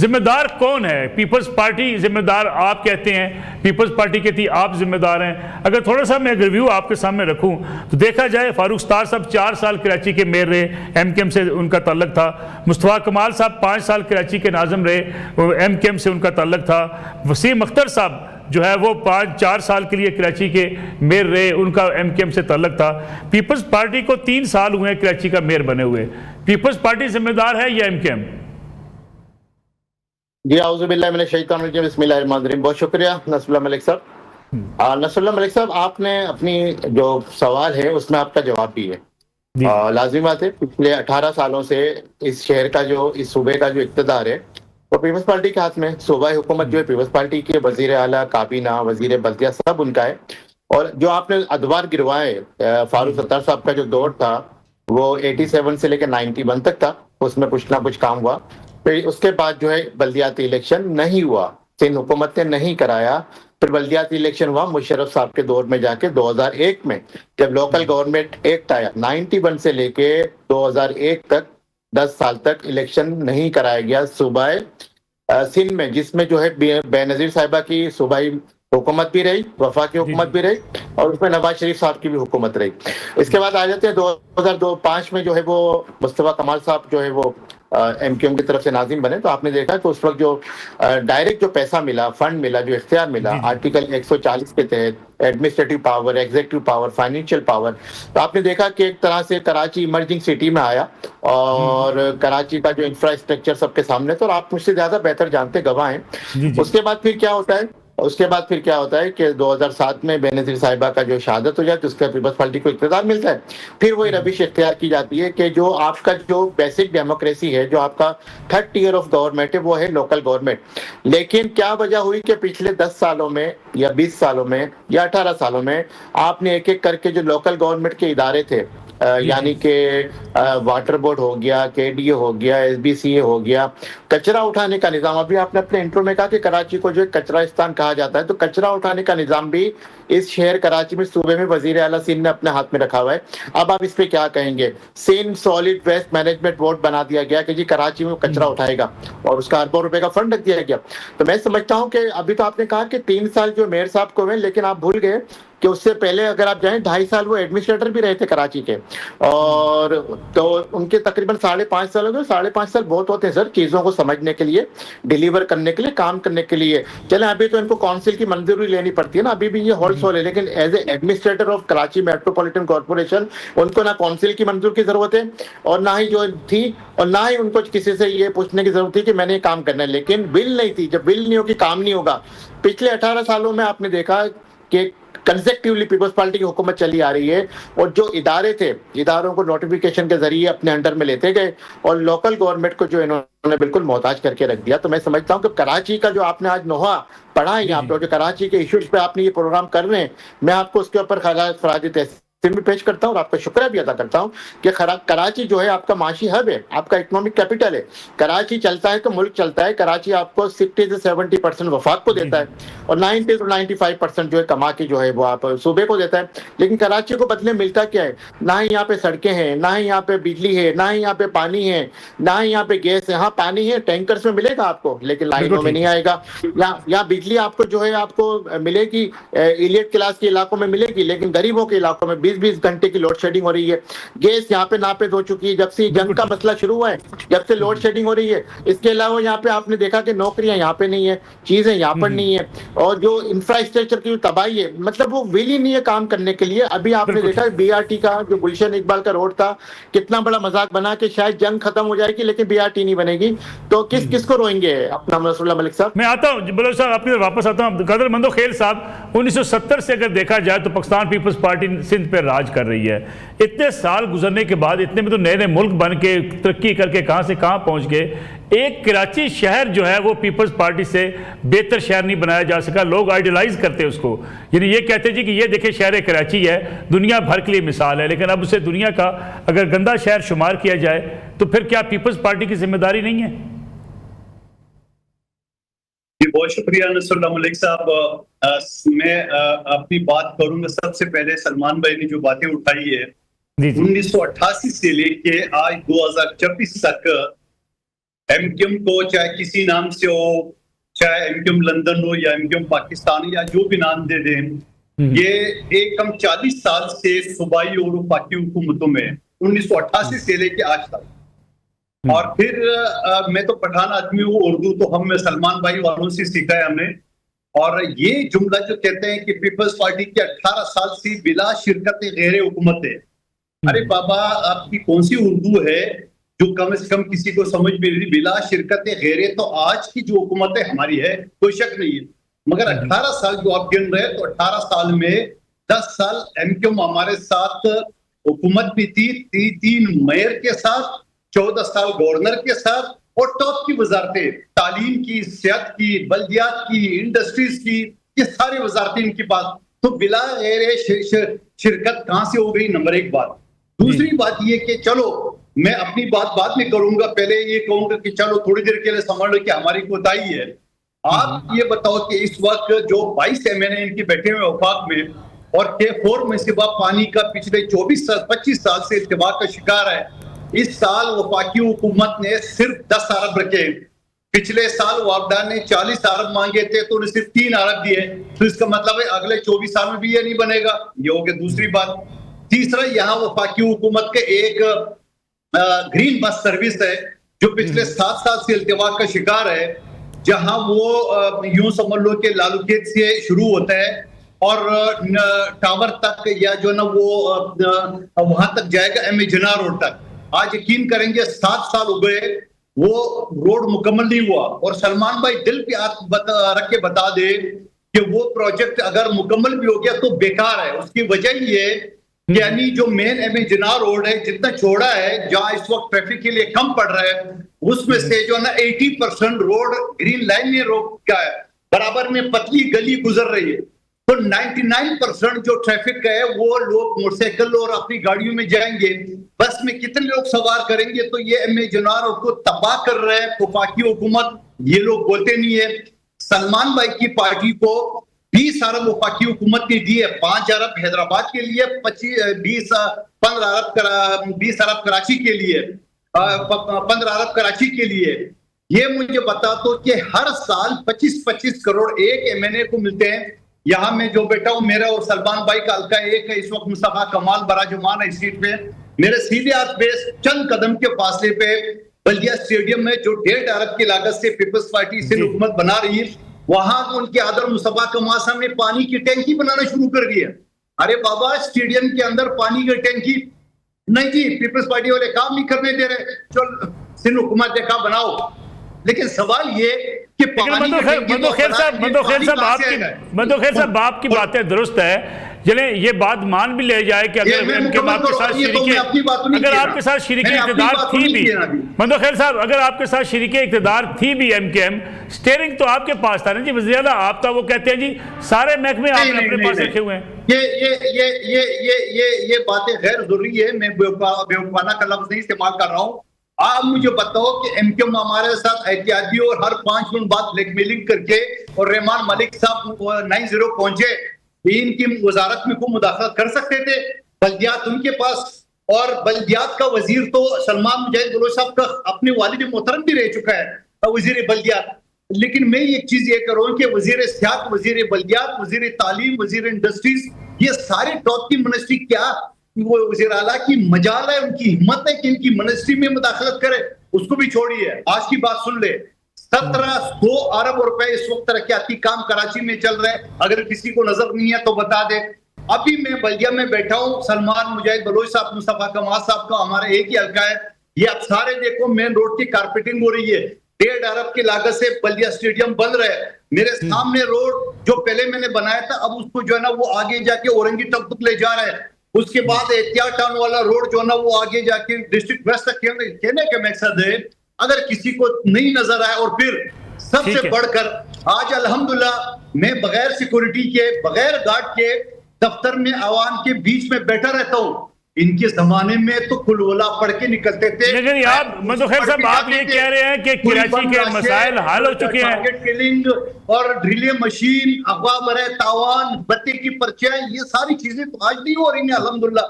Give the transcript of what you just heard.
जिम्मेदार कौन है? पीपल्स पार्टी जिम्मेदार आप कहते हैं, पीपल्स पार्टी कहती है आप जिम्मेदार हैं। अगर थोड़ा सा मैं रिव्यू आपके सामने रखूं तो देखा जाए, फारूक सत्तार साहब 4 साल कराची के मेयर रहे, एमकेएम से उनका ताल्लुक था। मुस्तफा कमाल साहब 5 साल कराची के नाज़िम रहे, एमकेएम से उनका ताल्लुक था। वसीम अख्तर साहब जो है वो 4 साल के लिए कराची के मेयर रहे, उनका एमकेएम से ताल्लुक था। पीपल्स पार्टी को 3 साल हुए कराची का मेयर बने हुए। पीपल्स पार्टी जिम्मेदार है या एमकेएम? जी आउज़ुबिल्लाहि मिनश शैतानिर रजीम, बिस्मिल्लाहिर्रहमानिर्रहीम। बहुत शुक्रिया नसरुल्लाह मलिक साहब। नसरुल्लाह मलिक साहब, आपने अपनी जो सवाल है उसमें आपका जवाब भी है। लाजिम बात है, पिछले 18 सालों से इस शहर का जो, इस सूबे का जो इक़्तिदार है वो पीपल्स पार्टी के हाथ में। सूबाई हुकूमत जो है पीपल्स पार्टी के, वजीर आला, काबीना, वजीर बल्दिया सब उनका है। और जो आपने अदवार गिरवाए, फारूक सत्तार साहब का जो दौर था वो 87 से लेकर 91 तक था, उसमें कुछ ना कुछ काम हुआ। फिर उसके बाद जो है बल्दियाती इलेक्शन नहीं हुआ, सिंध हुकूमत ने नहीं कराया। फिर बल्दियाती इलेक्शन हुआ मुशर्रफ साहब के दौर में जाके 2001 में, जब लोकल गवर्नमेंट एक्ट आया। 91 से लेके 2001 तक 10 साल तक इलेक्शन नहीं कराया गया सूबाए सिंध में, जिसमें जो है बेनजीर साहिबा की सूबाई हुकूमत भी रही, वफा की हुकूमत भी रही, और उसमें नवाज शरीफ साहब की भी हुकूमत रही। इसके बाद आ जाते हैं 2005 में जो है वो मुस्तफा कमाल साहब जो है वो एमकेएम की तरफ से नाज़िम बने। तो आपने देखा तो उस वक्त जो डायरेक्ट जो पैसा मिला, फंड मिला, जो इख्तियार मिला आर्टिकल 140 के तहत, administrative power, executive power, financial power, तो आपने देखा कि एक तरह से कराची इमर्जिंग सिटी में आया और कराची का जो इंफ्रास्ट्रक्चर सबके सामने था। और आप मुझसे ज्यादा बेहतर जानते, गवाह हैं। उसके बाद फिर क्या होता है कि 2007 में बेनजीर साहिबा का जो शहादत हो जाती है, उसका पीपल्स पार्टी को इक़्तिदार मिलता है। फिर वही रविश इख्तियार की जाती है कि जो आपका जो बेसिक डेमोक्रेसी है, जो आपका 3rd टियर ऑफ गवर्नमेंट है, वो है लोकल गवर्नमेंट। लेकिन क्या वजह हुई कि पिछले 10 सालों में या 20 सालों में या 18 सालों में आपने एक एक करके जो लोकल गवर्नमेंट के इदारे थे, यानी कि वाटर बोर्ड हो गया, केडीए हो गया, एसबीसीए हो गया, कचरा उठाने का निजाम, अभी आपने अपने इंट्रो में कहा कि कराची को जो कचरास्तान कहा जाता है, तो कचरा उठाने का निजाम भी इस शहर कराची में, सूबे में वजीर आला सिंध ने अपने हाथ में रखा हुआ है। अब आप इस पे क्या कहेंगे? Sindh solid waste management board बना दिया गया कि जी कराची में कचरा उठाएगा, और उसका अरबों रुपए का फंड रख दिया गया। तो मैं समझता हूँ कि अभी तो आपने कहा कि 3 साल जो मेयर साहब को हुए, लेकिन आप भूल गए कि उससे पहले अगर आप जाएं 2.5 साल वो एडमिनिस्ट्रेटर भी रहे थे कराची के, और तो उनके तकरीबन 5.5 साल हो गए। 5.5 साल बहुत होते हैं सर, चीजों को समझने के लिए, डिलीवर करने के लिए, काम करने के लिए। चले अभी तो इनको काउंसिल की मंजूरी लेनी पड़ती है ना, अभी भी ये हॉल्स है, लेकिन as a administrator of Karachi metropolitan corporation उनको ना काउंसिल की मंजूरी की जरूरत है, और ना ही जो थी, और ना ही उनको किसी से ये पूछने की जरूरत थी कि मैंने काम करना है। लेकिन बिल नहीं थी, जब बिल नहीं होगी काम नहीं होगा। पिछले 18 सालों में आपने देखा कि कंसेक्टिवली पीपल्स पार्टी की हुकूमत चली आ रही है, और जो इदारे थे, इदारों को नोटिफिकेशन के जरिए अपने अंडर में लेते गए, और लोकल गवर्नमेंट को जो इन्होंने बिल्कुल मोहताज करके रख दिया। तो मैं समझता हूँ कि कराची का जो आपने आज नोहा पढ़ा है यहाँ पे, जो कराची के इश्यूज पे आपने ये प्रोग्राम कर रहे हैं, मैं आपको उसके ऊपर खराज तहसीन भी पेश करता हूँ और आपका शुक्रिया भी अदा करता हूँ कि कराची जो है आपका माशी हब है, आपका इकोनॉमिक कैपिटल है। कराची चलता है तो मुल्क चलता है। कराची आपको 60 से 70% वफाक को देता है, और 90 से 95% जो है कमा के जो है वो आप सूबे को देता है। लेकिन कराची को बदले मिलता क्या है? ना ही यहाँ पे सड़कें हैं, ना ही यहाँ पे बिजली है, ना ही यहाँ पे पानी है, ना ही यहाँ पे गैस है। हाँ पानी है, टैंकर्स में मिलेगा आपको, लेकिन लाइनों में नहीं आएगा। या बिजली आपको जो है आपको मिलेगी, इलियट क्लास के इलाकों में मिलेगी, लेकिन गरीबों के इलाकों में 20-20 घंटे की लोड शेडिंग हो रही है। गैस यहाँ पे नापेद हो चुकी है, जब से जंग का मसला शुरू हुआ है, जब से लोड शेडिंग हो रही है। इसके अलावा यहाँ पे आपने देखा कि नौकरियां यहाँ पे नहीं है, चीजें यहाँ पर नहीं है, और जो इंफ्रास्ट्रक्चर की तबाही है, मतलब वो विल ही नहीं है काम करने के लिए। अभी आपने देखा बीआरटी का जो गुलशन इकबाल का रोड था, कितना बड़ा मजाक बना कि शायद जंग खत्म हो जाएगी लेकिन बीआरटी नहीं बनेगी। तो किसको रोएंगे? अपना नसरुल्लाह मलिक साहब। मैं आता हूँ बुलंद साहब, आपकी वापस आता हूँ। कदर मंदो खेल साहब, 1970 से अगर देखा जाए तो पाकिस्तान पीपल्स पार्टी सिंध पे राज कर रही है। इतने साल गुजरने के बाद, इतने में तो नए नए मुल्क बन के तरक्की करके कहां से कहां पहुंच गए। एक कराची शहर जो है वो पीपल्स पार्टी से बेहतर शहर नहीं बनाया जा सका। लोग आइडियलाइज करते हैं उसको, यानी ये कहते हैं जी कि ये देखे शहर कराची है, दुनिया भर के लिए मिसाल है, लेकिन अब उसे दुनिया का अगर गंदा शहर शुमार किया जाए तो फिर क्या पीपल्स पार्टी की जिम्मेदारी नहीं है? बहुत शुक्रिया नसरुल्लाह मलिक साहब। मैं अपनी बात करूंगा। सबसे पहले सलमान भाई ने जो बातें उठाई है, 1988 से लेके आज 2024 तक एमक्यूएम को चाहे किसी नाम से हो, चाहे एमक्यूएम लंदन हो या एमक्यूएम पाकिस्तान या जो भी नाम दे दें, ये एक कम 40 साल से सूबाई और वफाकी हुकूमतों में 1988 से लेके आज तक। और फिर मैं तो पठान आदमी हूँ, उर्दू तो हम सलमान भाई वालों से सीखा है हमने। और ये जुमला जो कहते हैं कि पीपल्स पार्टी की 18 साल से बिला शिरकत गैर हुकूमत है, अरे बाबा आपकी कौन सी उर्दू है जो कम से कम किसी को समझ में नहीं? बिला शिरकत गैर तो आज की जो हुकूमत है हमारी है, कोई शक नहीं है। मगर 18 साल जो आप गिन रहे हैं, तो 18 साल में 10 साल एमक्यूएम हमारे साथ हुकूमत भी थी, 3 मेयर के साथ, 14 साल गवर्नर के साथ, और टॉप की वजारतें तालीम की, सेहत की, बल्दियात की, इंडस्ट्रीज की, ये सारी वजारतें इनकी बात। तो बिला शिरकत कहां से हो गई? नंबर 1 बात। दूसरी बात ये कि चलो मैं अपनी बात बाद में करूंगा, पहले ये कहूंगा कि चलो थोड़ी देर के लिए समझ लो कि हमारी कोताही है। आप ये बताओ कि इस वक्त जो 22 एमएनए इनके बैठे हुए वफाक में, और K4 में सिवा पानी का पिछले 25 साल से इल्तिवा का शिकार है। इस साल वफाकी हुकूमत ने सिर्फ 10 अरब रखे। पिछले साल वापडा ने 40 अरब मांगे थे तो उन्हें सिर्फ 3 अरब दिए। तो इसका मतलब है अगले 24 साल में भी ये नहीं बनेगा। ये हो गया दूसरी बात। तीसरा, यहाँ वफाकी हुकूमत के एक ग्रीन बस सर्विस है जो पिछले 7 साल से इल्तिवा का शिकार है, जहां वो यूं समझ लो कि लालूखेत से शुरू होता है और टावर तक, या जो ना वो वहां तक जाएगा एम ए जिन्ना रोड तक। आज यकीन करेंगे 7 साल हो गए, वो रोड मुकम्मल नहीं हुआ। और सलमान भाई दिल पे हाथ रख के बता दे कि वो प्रोजेक्ट अगर मुकम्मल भी हो गया तो बेकार है। उसकी वजह ये यानी जो main M A Jinnah road है, जितना चौड़ा है, जहां इस वक्त ट्रैफिक के लिए कम पड़ रहा है, उसमें से जो ना 80% रोड ग्रीन लाइन में रोड का है, बराबर में पतली गली गुजर रही है। तो 99% जो ट्रैफिक का है वो लोग मोटरसाइकिल और अपनी गाड़ियों में जाएंगे, बस में कितने लोग सवार करेंगे? तो ये एम ए जिन्ना रोड को तबाह कर रहे हैं वफाकी हुकूमत। ये लोग बोलते नहीं है। सलमान भाई की पार्टी को 20 अरब वफाकी हुकूमत ने दिए, 5 अरब हैदराबाद के लिए, 20 अरब कराची के लिए, 15 अरब कराची के लिए। ये मुझे बता दो कि हर साल 25-25 करोड़ एक एमएनए को मिलते हैं। यहाँ मैं जो बैठा हूँ, मेरा और सलमान भाई का हल्का एक है, इस वक्त मुस्तफा कमाल बराजुमान है इस सीट पे। मेरे सीधे हाथ पे चंद कदम के फासले पे बल्दिया स्टेडियम में, जो 1.5 अरब की लागत से पीपल्स पार्टी से हुकूमत बना रही है, वहां उनके आदर मुस्तफा कमाल साहब ने पानी की टैंकी बनाना शुरू कर दिया। अरे बाबा, स्टेडियम के अंदर पानी की टैंकी नहीं जी, पीपल्स पार्टी वाले काम नहीं करने दे रहे। चल सिंध हुकूमत ने कहा बनाओ, लेकिन सवाल ये कि मंदोखेर साहब आपकी बातें दुरुस्त है। चले ये बात मान भी ले जाए कि अगर एमक्यूएम आपके साथ अगर आपके साथ शरीके इक़्तिदार थी भी, मंदोखेर साहब अगर आपके साथ शरीके इक़्तिदार थी भी एमक्यूएम, स्टीयरिंग तो आपके पास था ना जी वज़ीर आला। आप तो वो कहते हैं जी सारे महकमे आपने अपने पास रखे हुए हैं। ये बातें गैर जरूरी है। मैं बेवकूफाना का लफ्ज नहीं इस्तेमाल कर रहा हूँ। आप मुझे बताओ कि एमक्यूएम हमारे साथ एहतियाती और हर 5 मिनट बाद ब्लैकमेलिंग करके, और रहमान मलिक साहब 9-0 पहुंचे, इनकी वजारत में को मुदाखलत कर सकते थे। बल्दियात उनके पास, और बल्दियात का वजीर तो सलमान मुजाहिद बलोच साहब का अपने वालिद मोहतरम भी रह चुका है वजीर बल्दियात। लेकिन मैं एक चीज ये कर रहा हूँ कि वजीर सियाहत, वजीर बल्दियात, वजीर तालीम, वजीर इंडस्ट्रीज, ये सारे टॉप की मिनिस्ट्री क्या वो वज़ीर आला की मजाल है, उनकी हिम्मत है कि इनकी मिनिस्ट्री में मुदाखलत करे? उसको भी छोड़िए, आज की बात सुन ले। 1700 अरब रुपए इस वक्त तरक्याती काम कराची में चल रहे हैं। अगर किसी को नजर नहीं है तो बता दे। अभी मैं बल्दिया में बैठा हूँ, सलमान मुजाहिद बलोच साहब, मुस्तफा कमाल साहब का हमारा एक ही हल्का है। ये आप सारे देखो, मेन रोड की कारपेटिंग हो रही है। 1.5 अरब की लागत से बल्दिया स्टेडियम बन रहा है। मेरे सामने रोड जो पहले मैंने बनाया था, अब उसको जो है ना वो आगे जाके औरंगी तक ले जा रहा है। उसके बाद एहतियात टाउन वाला रोड जो ना वो आगे जाके डिस्ट्रिक्ट वेस्ट तक। कहने का मकसद है, अगर किसी को नहीं नजर आए, और फिर सबसे बढ़कर आज अल्हम्दुलिल्लाह मैं बगैर सिक्योरिटी के, बगैर गार्ड के दफ्तर में आवाम के बीच में बैठा रहता हूँ। इनके जमाने में तो कुलवला पढ़ के निकलते थे। लेकिन आप मंदोखेर साहब आप ये कह रहे हैं कि कराची के मसाइल हल हो चुके हैं। टारगेट किलिंग और ड्रिलिंग मशीन, अगवा बरे तावान, बत्ती की पर्चियां, ये सारी चीजें तो आज नहीं हो रही हैं अल्हम्दुलिल्लाह।